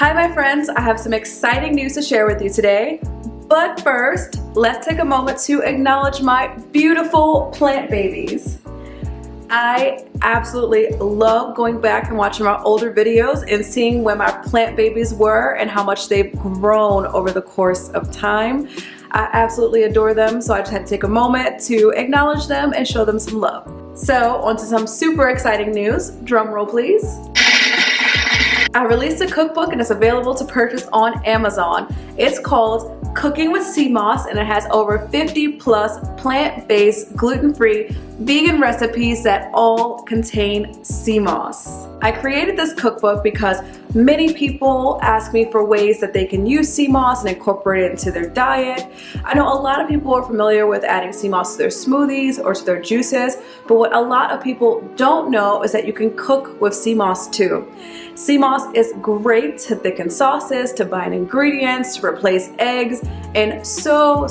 Hi my friends, I have some exciting news to share with you today. But first, let's take a moment to acknowledge my beautiful plant babies. I absolutely love going back and watching my older videos and seeing when my plant babies were and how much they've grown over the course of time. I absolutely adore them, so I just had to take a moment to acknowledge them and show them some love. So, on to some super exciting news. Drum roll please. I released a cookbook and it's available to purchase on Amazon. It's called Cooking with Sea Moss and it has over 50 plus plant-based, gluten-free, vegan recipes that all contain sea moss. I created this cookbook because many people ask me for ways that they can use sea moss and incorporate it into their diet. I know a lot of people are familiar with adding sea moss to their smoothies or to their juices, but what a lot of people don't know is that you can cook with sea moss too. Sea moss is great to thicken sauces, to bind ingredients, to replace eggs, and so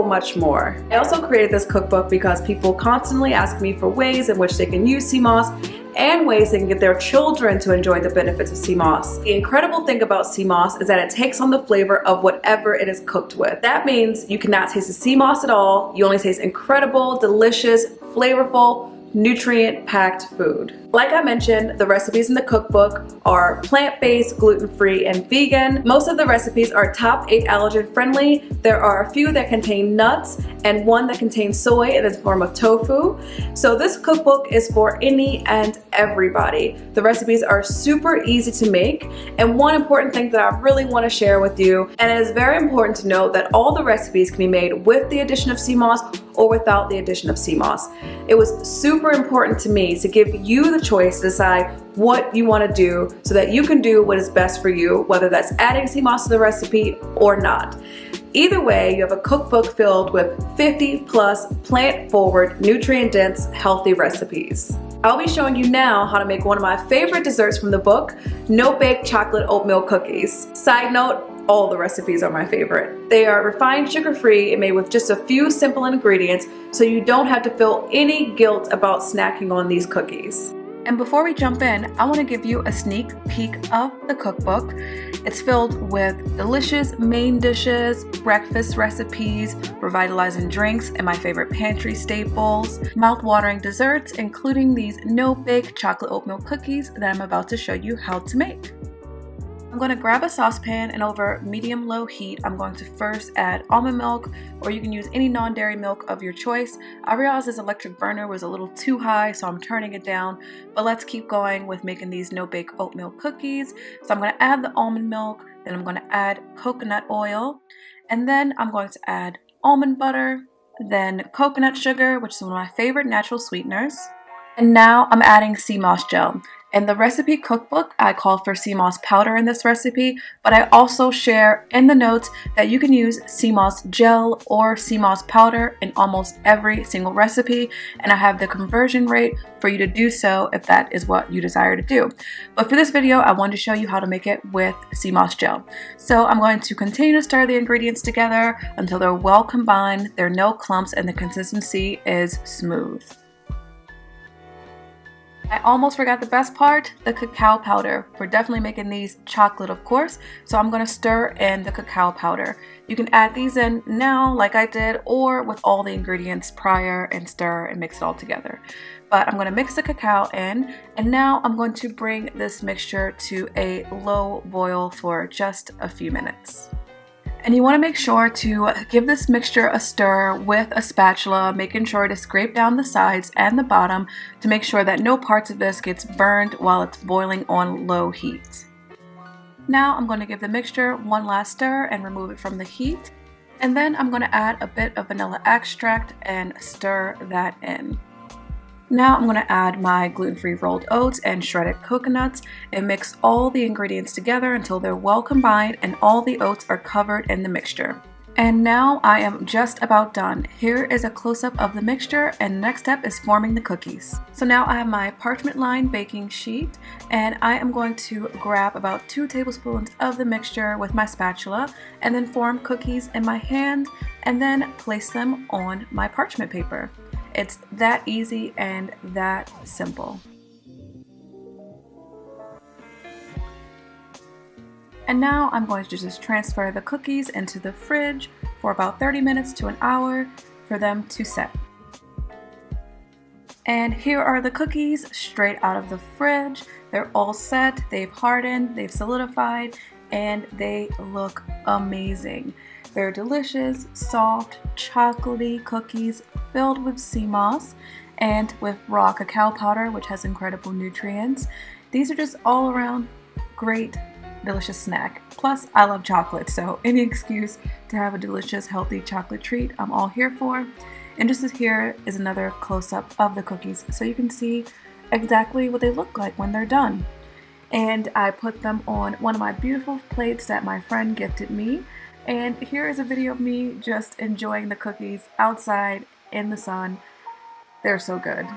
much more. I also created this cookbook because people constantly ask me for ways in which they can use sea moss and ways they can get their children to enjoy the benefits of sea moss. The incredible thing about sea moss is that it takes on the flavor of whatever it is cooked with. That means you cannot taste the sea moss at all. You only taste incredible, delicious, flavorful, nutrient-packed food. Like I mentioned, the recipes in the cookbook are plant-based, gluten-free, and vegan. Most of the recipes are top 8 allergen-friendly. There are a few that contain nuts and one that contains soy in the form of tofu. So this cookbook is for any and everybody. The recipes are super easy to make, and one important thing that I really want to share with you, and it is very important to note that all the recipes can be made with the addition of sea moss or without the addition of sea moss. It was super important to me to give you the choice to decide what you want to do so that you can do what is best for you, whether that's adding sea moss to the recipe or not. Either way, you have a cookbook filled with 50 plus plant-forward, nutrient-dense, healthy recipes. I'll be showing you now how to make one of my favorite desserts from the book, no-bake chocolate oatmeal cookies. Side note, all the recipes are my favorite. They are refined, sugar-free, and made with just a few simple ingredients, so you don't have to feel any guilt about snacking on these cookies. And before we jump in, I want to give you a sneak peek of the cookbook. It's filled with delicious main dishes, breakfast recipes, revitalizing drinks, and my favorite pantry staples, mouth-watering desserts, including these no-bake chocolate oatmeal cookies that I'm about to show you how to make. I'm going to grab a saucepan and over medium-low heat, I'm going to first add almond milk, or you can use any non-dairy milk of your choice. I realized this electric burner was a little too high, so I'm turning it down, but let's keep going with making these no-bake oatmeal cookies. So I'm going to add the almond milk, then I'm going to add coconut oil, and then I'm going to add almond butter, then coconut sugar, which is one of my favorite natural sweeteners. And now I'm adding sea moss gel. In the recipe cookbook, I call for sea moss powder in this recipe, but I also share in the notes that you can use sea moss gel or sea moss powder in almost every single recipe, and I have the conversion rate for you to do so if that is what you desire to do. But for this video, I wanted to show you how to make it with sea moss gel. So I'm going to continue to stir the ingredients together until they're well combined, there are no clumps, and the consistency is smooth. I almost forgot the best part, the cacao powder. We're definitely making these chocolate, of course, so I'm going to stir in the cacao powder. You can add these in now like I did, or with all the ingredients prior and stir and mix it all together. But I'm going to mix the cacao in, and now I'm going to bring this mixture to a low boil for just a few minutes. And you want to make sure to give this mixture a stir with a spatula, making sure to scrape down the sides and the bottom to make sure that no parts of this gets burned while it's boiling on low heat. Now I'm going to give the mixture one last stir and remove it from the heat. And then I'm going to add a bit of vanilla extract and stir that in. Now I'm going to add my gluten-free rolled oats and shredded coconuts and mix all the ingredients together until they're well combined and all the oats are covered in the mixture. And now I am just about done. Here is a close-up of the mixture, and the next step is forming the cookies. So now I have my parchment lined baking sheet, and I am going to grab about 2 tablespoons of the mixture with my spatula and then form cookies in my hand and then place them on my parchment paper. It's that easy and that simple. And now I'm going to just transfer the cookies into the fridge for about 30 minutes to an hour for them to set. And here are the cookies straight out of the fridge. They're all set, they've hardened, they've solidified, and they look amazing. They're delicious, soft, chocolatey cookies filled with sea moss and with raw cacao powder, which has incredible nutrients. These are just all around great, delicious snack. Plus, I love chocolate, so any excuse to have a delicious, healthy chocolate treat, I'm all here for. And just as here is another close-up of the cookies so you can see exactly what they look like when they're done. And I put them on one of my beautiful plates that my friend gifted me. And here is a video of me just enjoying the cookies outside in the sun. They're so good.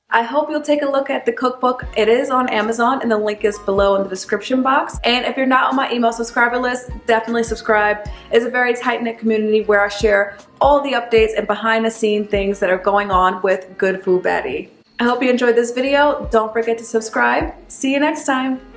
I hope you'll take a look at the cookbook. It is on Amazon and the link is below in the description box. And if you're not on my email subscriber list, definitely subscribe. It's a very tight-knit community where I share all the updates and behind-the-scenes things that are going on with Good Food Baddie. I hope you enjoyed this video. Don't forget to subscribe. See you next time.